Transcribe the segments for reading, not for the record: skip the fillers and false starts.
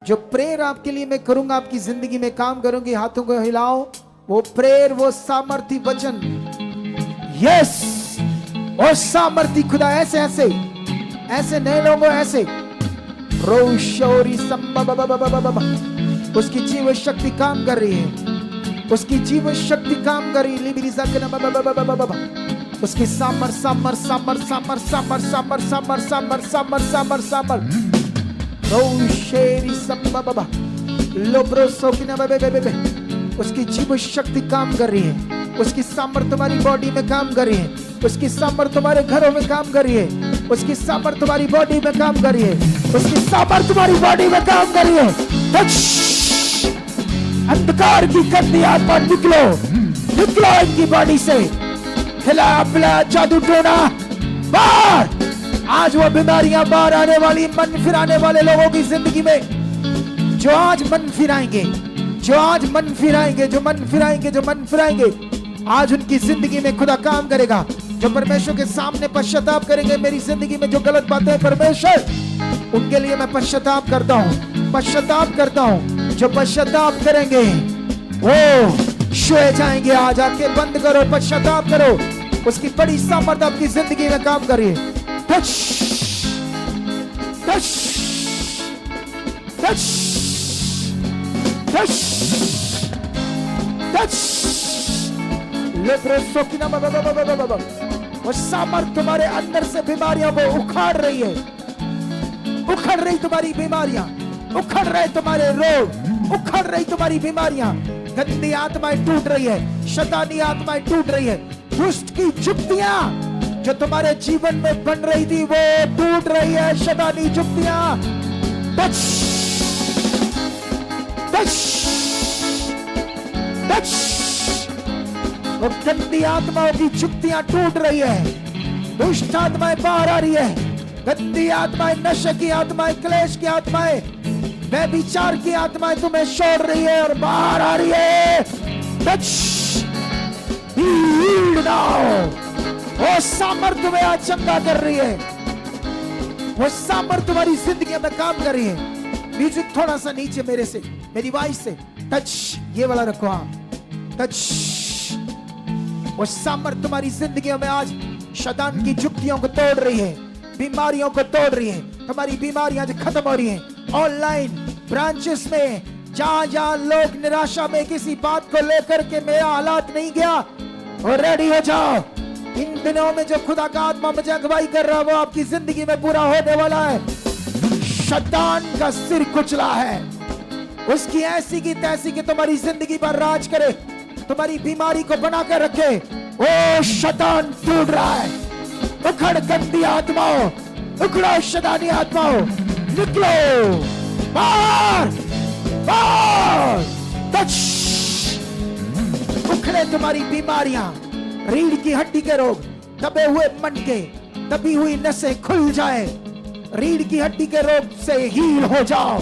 जो प्रेयर आपके लिए मैं करूंगा, आपकी जिंदगी में काम करूंगी, हाथों को हिलाओ। वो प्रेयर, वो सामर्थी वचन, यस, वो सामर्थी खुदा ऐसे ऐसे ऐसे नए लोगों ऐसे रोशोरी उसकी जीव शक्ति काम कर रही है, उसकी जीव शक्ति काम कर रही है। उसकी सामर सामर सामर सामर सामर सामर सामर सामर सामर सामर सामर रोशेरी संबबा लोब्रोसो की ना बे उसकी जीव शक्ति काम कर रही है। उसकी सामर्थ तुम्हारी बॉडी में काम कर रही है। उसकी सामर्थ तुम्हारे घरों में काम कर रही है। उसकी सामर्थ तुम्हारी बॉडी में काम कर रही है। उसकी सामर्थ तुम्हारी बॉडी में काम कर रही है। अंधकार की गंदी आत्मा निकलो, निकलो इनकी बॉडी से, हिला पिला जादू टोना बाहर। आज वो बीमारियां बाहर आने वाली, मन फिराने वाले लोगों की जिंदगी में, जो आज मन फिराएंगे, जो आज मन फिराएंगे, जो मन फिराएंगे, जो मन फिराएंगे, आज उनकी जिंदगी में खुदा काम करेगा। जो परमेश्वर के सामने पश्चाताप करेंगे, मेरी जिंदगी में जो गलत बातें हैं परमेश्वर, उनके लिए मैं पश्चाताप करता हूँ, पश्चाताप करता हूँ। जो पश्चाताप करेंगे वो सोए जाएंगे। आज आके बंद करो, पश्चाताप करो। उसकी बड़ी सामर्थ आपकी जिंदगी में काम करिए। Touch touch touch touch touch. वो सामर्थ तुम्हारे अंदर से बीमारियों को उखाड़ रही है, उखड़ रही तुम्हारी बीमारियां, उखड़ रहे तुम्हारे रोग, उखड़ रही तुम्हारी बीमारियां। गंदी आत्माएं टूट रही है, शैतानी आत्माएं टूट रही है। दुष्ट की जुक्तियां जो तुम्हारे जीवन में बन रही थी वो टूट रही है। शैतानी जुक्तियां टच टच टच। वो गंदी आत्माओं की जुक्तियां टूट रही है। दुष्ट आत्माएं बाहर आ रही है। गंदी आत्माएं, नशे की आत्माएं, क्लेश की आत्माएं, व्यभिचार की आत्माएं तुम्हें छोड़ रही है और बाहर आ रही है। टच वो सामर्थ तुम्हें आज चंगा कर रही है। वो सामर्थ तुम्हारी जिंदगी में काम कर रही है। म्यूजिक थोड़ा सा नीचे मेरे से, मेरी वॉइस से। टच, ये वाला रखो आप। टच। वो सामर्थ तुम्हारी जिंदगी में आज शैतान की जुक्तियों को तोड़ रही है, बीमारियों को तोड़ रही है। तुम्हारी बीमारियां आज खत्म हो रही हैं। ऑनलाइन ब्रांचेस में जहां जहां लोग निराशा में किसी बात को लेकर के मेरा हालात नहीं गया, और रेडी हो जाओ। इन दिनों में जो खुदा का आत्मा मुझे अगुवाई कर रहा है वो आपकी जिंदगी में पूरा होने वाला है। शैतान का सिर कुचला है, उसकी ऐसी की तैसी की तुम्हारी जिंदगी पर राज करे, तुम्हारी बीमारी को बना कर रखे। ओ शैतान टूट रहा है। उखड़ गंदी आत्माओं, उखड़ो शैतानी आत्माओं, निकलो बाहर बाहर। टच। उखड़े तुम्हारी बीमारियां, रीढ़ की हड्डी के रोग, दबे हुए मन के, दबी हुई नसें खुल जाए। रीढ़ की हड्डी के रोग से हील हो जाओ।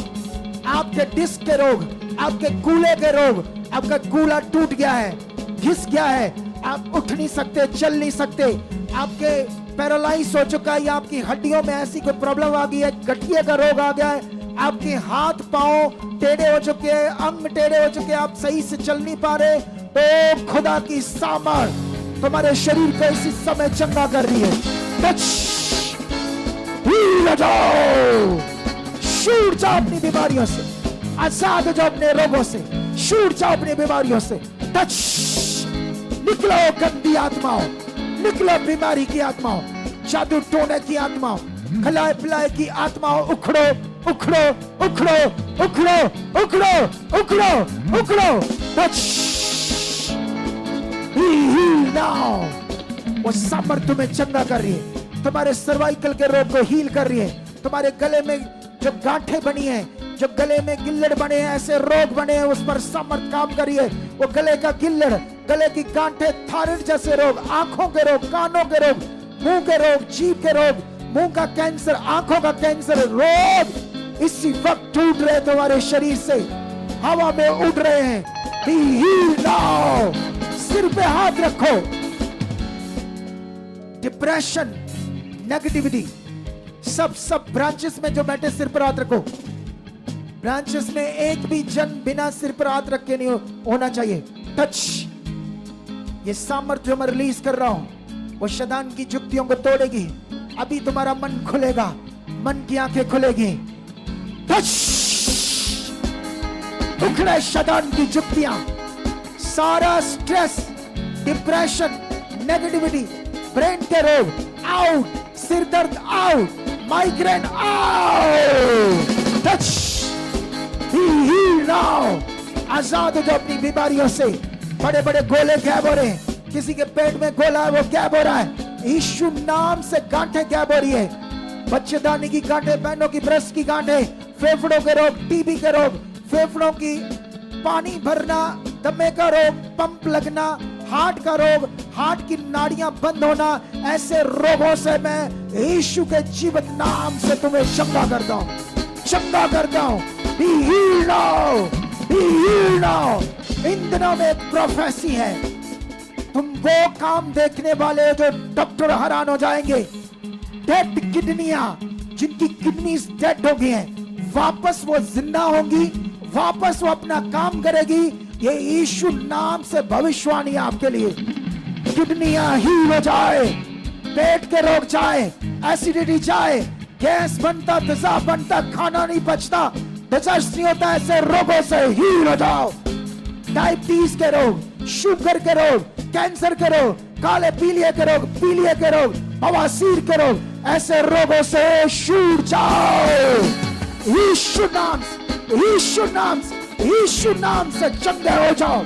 आपके डिस्क के रोग, आपके कूले के रोग, आपका कूला टूट गया है, घिस गया है, आप उठ नहीं सकते, चल नहीं सकते, आपके पैरालाइज हो चुका है, या आपकी हड्डियों में ऐसी कोई प्रॉब्लम आ गई है, गठिए का रोग आ गया है, आपके हाथ पांव टेढ़े हो चुके हैं, अंग टेढ़े हो चुके हैं, आप सही से चल नहीं पा रहे, तो खुदा की सामर्थ तुम्हारे शरीर को इसी समय चंगा कर रही है। टच, हील हो जाओ, छूट जाओ अपनी बीमारियों से, आजाद हो जाओ अपने रोगों से, छूट जाओ अपनी बीमारियों से। टच, निकलो गंदी आत्माओं, निकलो बीमारी की आत्माओं, जादू टोने की आत्माओं, खिलाए पिलाए की आत्माओं, उखड़ो उखड़ो उखड़ो उखड़ो उखड़ो उखड़ो उखड़ो। टच, नाउ वो सामर्थ तुम्हें चंगा कर रही है, तुम्हारे सर्वाइकल के रोग को हील कर रही है, तुम्हारे गले में जो गांठें बनी हैं, जो गले में गिल्लड़ बने हैं, ऐसे रोग बने हैं, उस पर सामर्थ काम कर रही है। वो गले का गिल्लड़, गले की गांठें, थायराइड जैसे रोग, आंखों के रोग, कानों के रोग, मुंह के रोग, जीभ के रोग, मुंह का कैंसर, आंखों का कैंसर, रोग इसी वक्त टूट रहे तुम्हारे शरीर से, हवा में उड़ रहे हैं। Be healed now. सिर पे हाथ रखो। डिप्रेशन, नेगेटिविटी, सब ब्रांचेस में जो बैठे सिर पर हाथ रखो। ब्रांचेस में एक भी जन बिना सिर पर हाथ रख के नहीं होना चाहिए। टच, ये सामर्थ्य जो मैं रिलीज कर रहा हूं वो शैतान की जुक्तियों को तोड़ेगी। अभी तुम्हारा मन खुलेगा, मन की आंखें खुलेगी। टच, उखड़े शैतान की जुक्तियां, सारा स्ट्रेस, डिप्रेशन, नेगेटिविटी, ब्रेन के रोग आउट, सिर दर्द out, migraine out. Touch, be healed now. आजाद हो जाओ अपनी बीमारियों से। बड़े बड़े गोले गैब हो रहे हैं, किसी के पेट में गोला है वो गैब हो रहा है। यीशु नाम से गांठें गैब हो रही है, बच्चेदानी की गांठें, बहनों की ब्रेस्ट की गांठें, फेफड़ों के रोग, टीबी के रोग, फेफड़ों की पानी भरना, दमे का रोग, पंप लगना, हार्ट का रोग, हार्ट की नाड़ियां बंद होना, ऐसे रोगों से मैं यीशु के जीवित नाम से तुम्हें चंगा करता हूं, चंगा करता हूं। Be healed now, be healed now. इन दिनों में एक प्रोफेसी है, तुम वो काम देखने वाले जो डॉक्टर हैरान हो जाएंगे। डेड किडनियां, जिनकी किडनीज डेड हो गई हैं, वापस वो जिंदा होंगी, वापस वो अपना काम करेगी। ये यीशु नाम से भविष्यवाणी आपके लिए। किडनियां हील हो जाए, पेट के रोग जाए, एसिडिटी जाए, गैस बनता, तेजाब बनता, खाना नहीं पचता, डिजेस्ट नहीं होता, ऐसे रोगों से हील हो जाओ। डायबिटीज के रोग, शुगर के रोग, कैंसर के रोग, काले पीलिए के रोग, पीलिए के रोग, बवासीर के रोग, ऐसे रोगों से छूट जाओ। यीशु नाम, यीशु नाम, यीशु नाम से चंगे हो जाओ।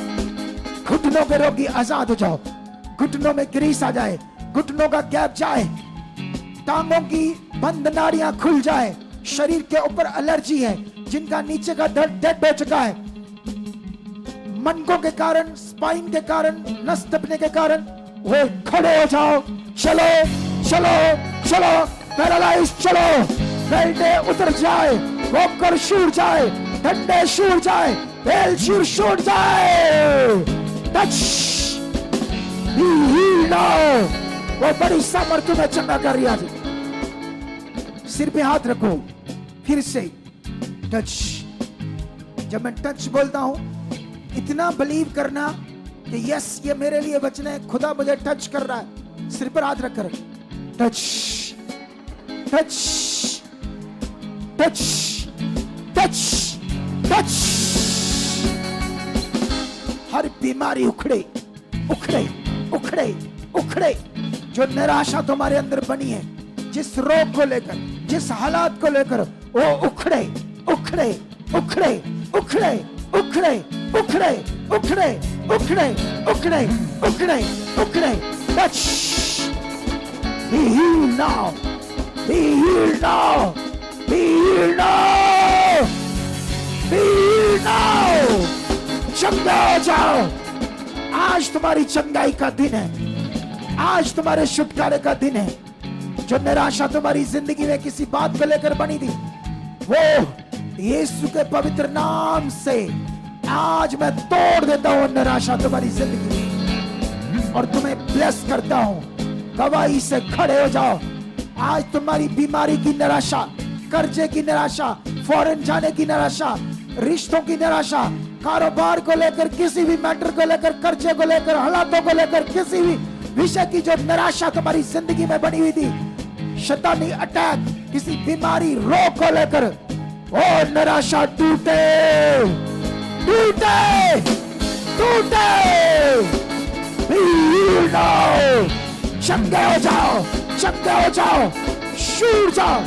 घुटनों के रोगी आजाद हो जाओ, घुटनों में ग्रीस आ जाए, घुटनों का गैप जाए, टांगों की बंद नाड़ियां खुल जाए, शरीर के ऊपर एलर्जी है, जिनका नीचे का दर्द डेड हो चुका है, मनकों के कारण, स्पाइन के कारण, नस दबने के कारण, वो खड़े हो जाओ। चलो चलो चलो, पैरालाइज चलो, बेल्टे उतर जाए, वॉकर छूट जाए, डंडे छूट जाए, बेल छूट जाए। Touch, be healed now. वो बड़ी सामर्थ्य में चंगा कर रही है। सिर पे हाथ रखो, फिर से टच। जब मैं टच बोलता हूं, इतना बिलीव करना कि यस ये मेरे लिए वचन है, खुदा मुझे टच कर रहा है। सिर पर हाथ रखकर touch touch touch touch touch. हर बीमारी उखड़े उखड़े उखड़े उखड़े। जो निराशा तुम्हारे अंदर बनी है, जिस रोग को लेकर, जिस हालात को लेकर, वो उखड़े उखड़े उखड़े उखड़े उखड़े उखड़े उखड़े उखड़े उखड़े उखड़े उखड़े। Touch, be healed now, be healed now, be healed now, be healed now। चंगा हो जाओ। आज तुम्हारी चंगाई का दिन है, आज तुम्हारे छुटकारे का दिन है। जो निराशा तुम्हारी जिंदगी में किसी बात को लेकर बनी थी, वो यीशु के पवित्र नाम से आज मैं तोड़ देता हूं निराशा तुम्हारी जिंदगी में, और तुम्हें ब्लेस करता हूं। गवाही से खड़े हो जाओ। आज तुम्हारी बीमारी की निराशा, कर्जे की निराशा, फॉरेन जाने की निराशा, रिश्तों की निराशा, कारोबार को लेकर, किसी भी मैटर को लेकर, कर्जे को लेकर, हालातों को लेकर, किसी भी विषय की जो निराशा तुम्हारी जिंदगी में बनी हुई थी, शैतानी अटैक, किसी बीमारी, रोग को लेकर, वो निराशा टूटे टूटे टूटे। Be healed now। चंगे हो जाओ, चंगे हो जाओ, छूट जाओ,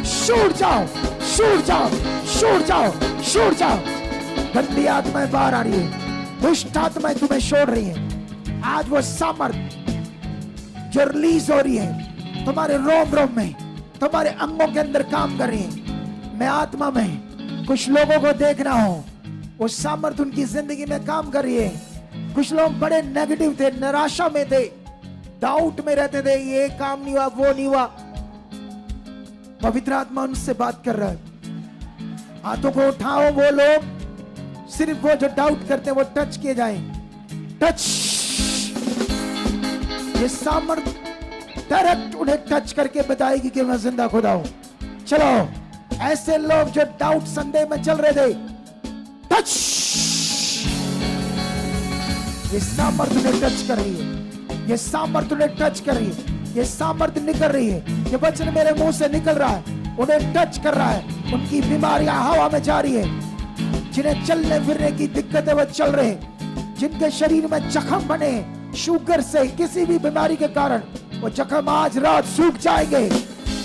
छूट जाओ, छूट जाओ, छूट जाओ, छूट जाओ। गंदी आत्माएं बाहर आ रही है, दुष्ट आत्माएं तुम्हें छोड़ रही है। आज वो सामर्थ जो रिलीज हो रही है तुम्हारे रोम रोम में, तुम्हारे अंगों के अंदर काम कर रही है। मैं आत्मा में कुछ लोगों को देख रहा हूं, वो सामर्थ उनकी जिंदगी में काम कर रही है। कुछ लोग बड़े नेगेटिव थे, निराशा में थे, डाउट में रहते थे, ये काम नहीं हुआ, वो नहीं हुआ। पवित्र आत्मा उनसे बात कर रहा है। हाथों को उठाओ, वो लोग सिर्फ वो जो डाउट करते हैं वो टच किए जाएं। टच, ये सामर्थ डायरेक्ट उन्हें टच करके बताएगी कि मैं जिंदा खुदा हूं। चलो ऐसे लोग जो डाउट संदेह में चल रहे थे, टच, ये सामर्थ्य ने टच कर रही है, ये सामर्थ्य ने टच कर रही है, ये सामर्थ्य निकल रही है, ये वचन मेरे मुंह से निकल रहा है, उन्हें टच कर रहा है। उनकी बीमारियां हवा में जा रही है। जिन्हें चलने फिरने की दिक्कतें वो चल रहे हैं, जिनके शरीर में जख्म बने शुगर से, किसी भी बीमारी के कारण, वो जख्म आज रात सूख जाएंगे,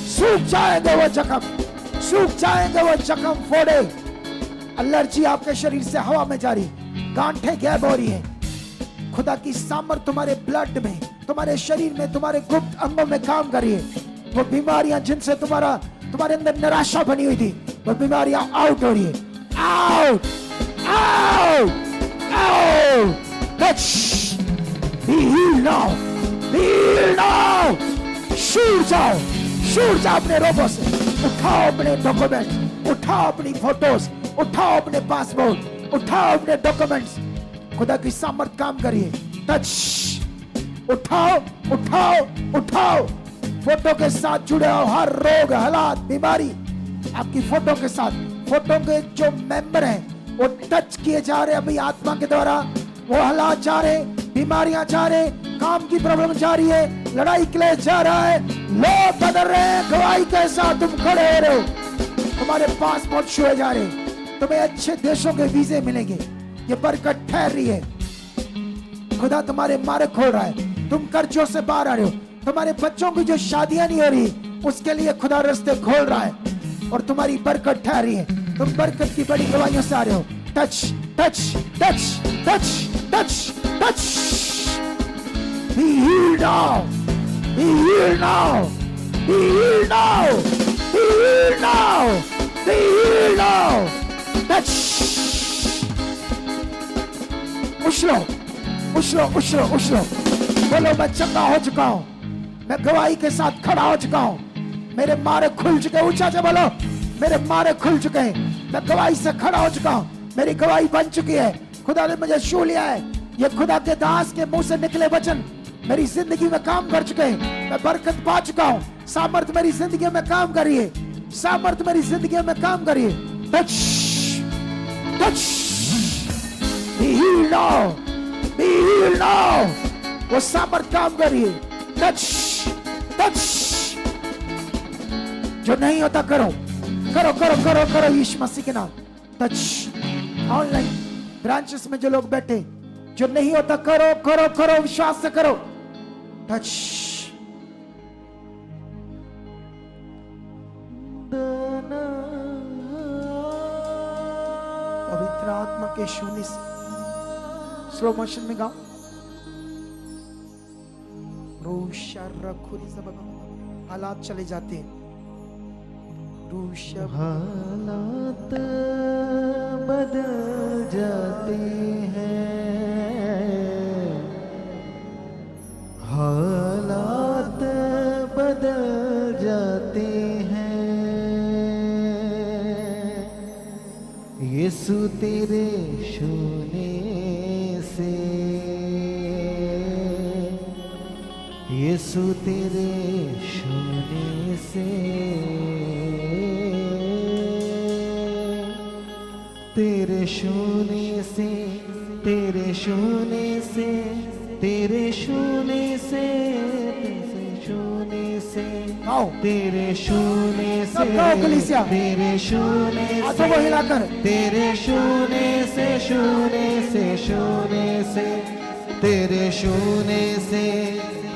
सूख जाएंगे वो जख्म, सूख जाएंगे वो जख्म, फोड़े। एलर्जी आपके शरीर से हवा में जा रही, गांठें गैब हो रही है। खुदा की सामर्थ तुम्हारे ब्लड में, तुम्हारे शरीर में, तुम्हारे गुप्त अंगों में काम कर रही है। वो बीमारियां जिनसे तुम्हारे अंदर निराशा बनी हुई थी, वो बीमारियां आउट हो रही है। Out, out, out, touch, be healed now, be healed now. छूट जाओ, छूट जाओ अपने रोगों से। उठाओ अपने डॉक्यूमेंट, उठाओ अपनी फोटोज, उठाओ अपने पासपोर्ट, उठाओ अपने डॉक्यूमेंट्स। खुदा की सामर्थ काम करिए। टच, उठाओ, उठाओ, उठाओ। फोटो के साथ जुड़े हो हर रोग, हालात, बीमारी आपकी फोटो के साथ, फोटो के जो मेंबर हैं वो टच किए जा रहे हैं अभी आत्मा के द्वारा। वो हालात जा रहे, बीमारियां जा रहे, काम की प्रॉब्लम जा रही है, लड़ाई क्लेश जा रहा है, लोग बदल रहे हैं। गवाही के साथ तुम खड़े हो रहे हो, तुम्हारे पासपोर्ट छुए जा रहे, तुम्हें अच्छे देशों के वीजे मिलेंगे। ये बरकत ठहर रही है। खुदा तुम्हारे मार्ग खोल रहा है, तुम कर्जों से बाहर आ रहे हो। तुम्हारे बच्चों की जो शादियां नहीं हो रही, उसके लिए खुदा रास्ते खोल रहा है और तुम्हारी बरकत ठहर रही है। तुम बरकत की बड़ी गवाहियों से आ रहे हो। Touch, touch, touch, touch, touch, touch. Be healed now, be healed now, be healed now, be healed now, be healed now. Touch. उछलो, उछलो, उछलो, उछलो। बोलो मैं चंगा हो चुका हूं, मैं गवाही के साथ खड़ा हो चुका हूं, मेरे मार्ग खुल चुके। ऊंचा से बोलो, मेरे मार्ग खुल चुके हैं, मैं गवाही से खड़ा हो चुका हूं, मेरी गवाही बन चुकी है। खुदा ने मुझे छू लिया है। ये खुदा के दास के मुंह से निकले वचन मेरी जिंदगी में काम कर चुके हैं। मैं बरकत पा चुका हूं। सामर्थ मेरी जिंदगी में काम कर रही है, सामर्थ मेरी जिंदगी में काम कर रही है। Touch, touch, be healed now, be healed now। वो सामर्थ काम कर रही है। Touch, touch. जो नहीं होता करो, करो, करो, करो, करो यीशु मसीह के नाम। टच। ऑनलाइन ब्रांचेस में जो लोग बैठे, जो नहीं होता करो, करो, करो, विश्वास से करो। टच। पवित्र आत्मा के छूने से स्लो मोशन में गाओ। हालात चले जाते हैं, हालात बदल जाते हैं, हालात बदल जाते हैं। यीशु तेरे छूने से, यीशु तेरे छूने से, तेरे छूने से, तेरे छूने से, तेरे छूने से, तेरे छूने से, तेरे छूने से, तेरे छूने से, तेरे छूने से, छूने से, छूने से, तेरे छूने से,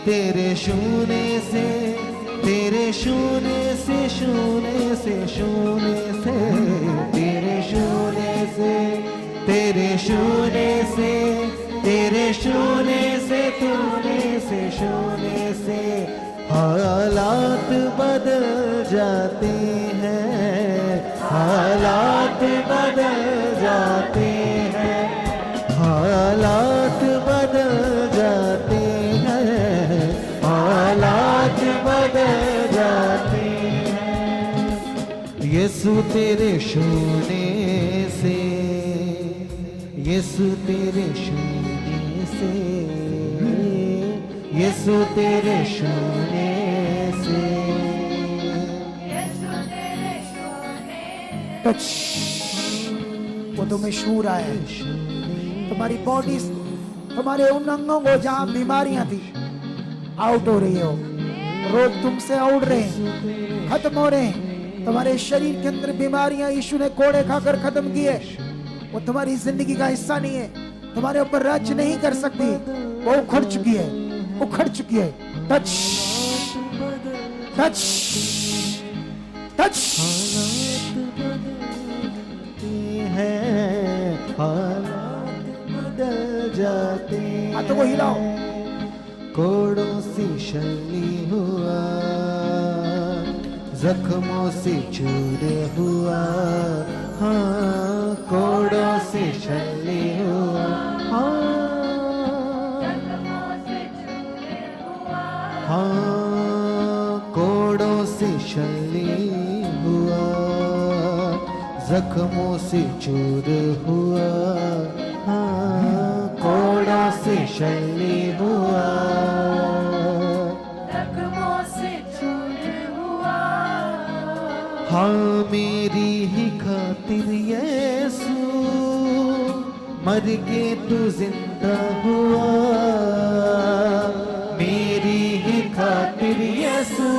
तेरे छूने से, तेरे छूने से, छूने से, छूने से, तेरे छूने से, तेरे छूने से, तेरे छूने से, तूने से, छूने से हालात बदल जाते हैं, हालात बदल जाते हैं, हालात बदल जाते हैं, हालात बदल जाते हैं। यीशु तेरे छूने से, यीशु तेरे छूने से, यीशु तेरे छूने से, टच, वो तुम्हें छू रहा है। तुम्हारी बॉडी, तुम्हारे उन अंगों को जहां बीमारियां थी, आउट हो रही हो। रोग तुमसे उड़ रहे हैं, खत्म हो रहे हैं। तुम्हारे शरीर के अंदर बीमारियां यीशु ने कोड़े खाकर खत्म की है। वो तुम्हारी जिंदगी का हिस्सा नहीं है, तुम्हारे ऊपर राज्य नहीं कर सकती। वो उखड़ चुकी है, उखड़ चुकी है। Touch touch touch. हालात बदल जाते हैं, हाथों को हिलाओ। कोड़ों से शली हुआ, जख्मों से चूर हुआ, हाँ कोड़ों से शली हुआ, हाँ कोड़ों से शली हुआ, जख्मों से चूर हुआ, हाँ कोड़ों से शली हुआ, जख्मों से चूर हुआ। हाँ मेरी ही खातिर यीशु मर के तू जिंदा हुआ, मेरी ही खातिर यीशु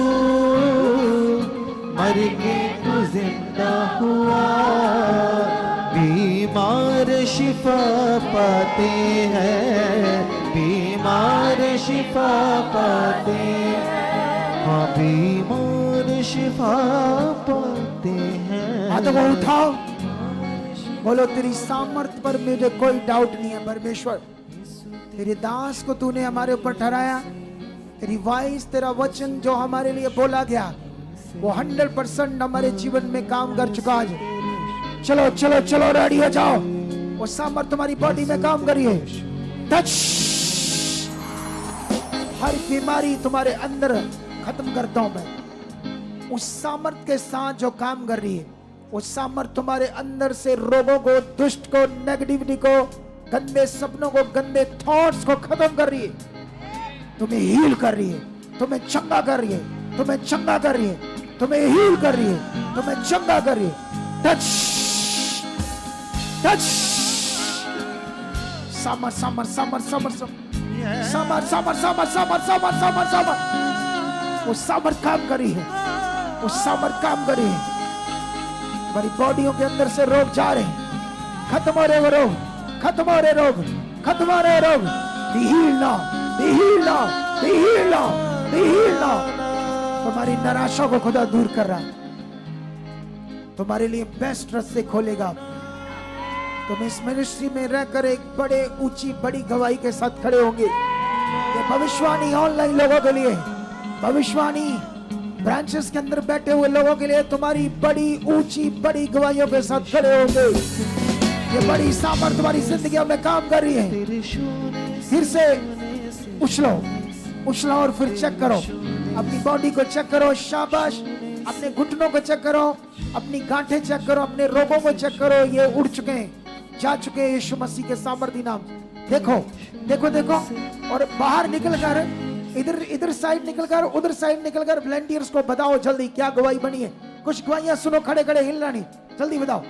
मर के तू जिंदा हुआ। बीमार शिफा पाते हैं, बीमार शिफा पाते हैं, हाँ बीमार शिफा पाते हैं। हाथों को उठाओ, बोलो तेरी सामर्थ पर मुझे कोई डाउट नहीं है। परमेश्वर, तेरे दास को तूने हमारे ऊपर ठहराया। तेरी वॉइस, तेरा वचन जो हमारे लिए बोला गया, वो 100% हमारे जीवन में काम कर चुका आज। चलो चलो चलो, रेडी हो जाओ। वो सामर्थ तुम्हारी बॉडी में काम करिए। टच। हर बीमारी तुम्हारे अंदर खत्म करता हूं मैं। उस सामर्थ के साथ जो काम कर रही है, वो सामर्थ तुम्हारे अंदर से रोगों को, दुष्ट को, नेगेटिविटी को, गंदे सपनों को, गंदे थॉट्स को खत्म कर रही है। तुम्हें हील कर रही है, तुम्हें चंगा कर रही है, तुम्हें चंगा कर रही है, तुम्हें हील कर रही है, तुम्हें चंगा कर रही है। Touch touch. Summer summer summer summer summer summer summer summer summer summer summer. वो समर काम कर रही है, वो समर काम कर रही है। हमारी बॉडियों के अंदर से रोग जा रहे हैं, खत्म हो रहे वो रोग, खत्म हो रहे रोग, खत्म हो रहे रोग। Be healed now, be healed now, be healed now, be healed now। तुम्हारी निराशा को खुदा दूर कर रहा है, तुम्हारे लिए बेस्ट रास्ते खोलेगा। तुम इस मिनिस्ट्री में रहकर एक बड़े ऊंची बड़ी गवाही के साथ खड़े होंगे। ये भविष्यवाणी ऑनलाइन लोगों के लिए, भविष्यवाणी ब्रांचेस के अंदर बैठे हुए लोगों के लिए, तुम्हारी बड़ी ऊंची बड़ी गवाहियों के साथ खड़े होंगे। ये बड़ी सामर्थ तुम्हारी जिंदगी में काम कर रही है। फिर से उछलो, उछलो और फिर चेक करो, अपनी बॉडी को चेक करो। शाबाश। अपने घुटनों को चेक करो, अपनी गांठें चेक करो, अपने रोगों को चेक करो। ये उड़ चुके हैं, जा चुके हैं यीशु मसीह के सामर्थी नाम। देखो देखो देखो। और बाहर निकलकर, इधर साइड निकलकर, उधर साइड निकलकर वॉलंटियर्स को बताओ जल्दी क्या गवाही बनी है। कुछ गवाहियां सुनो, खड़े खड़े हिलना नहीं, जल्दी बताओ।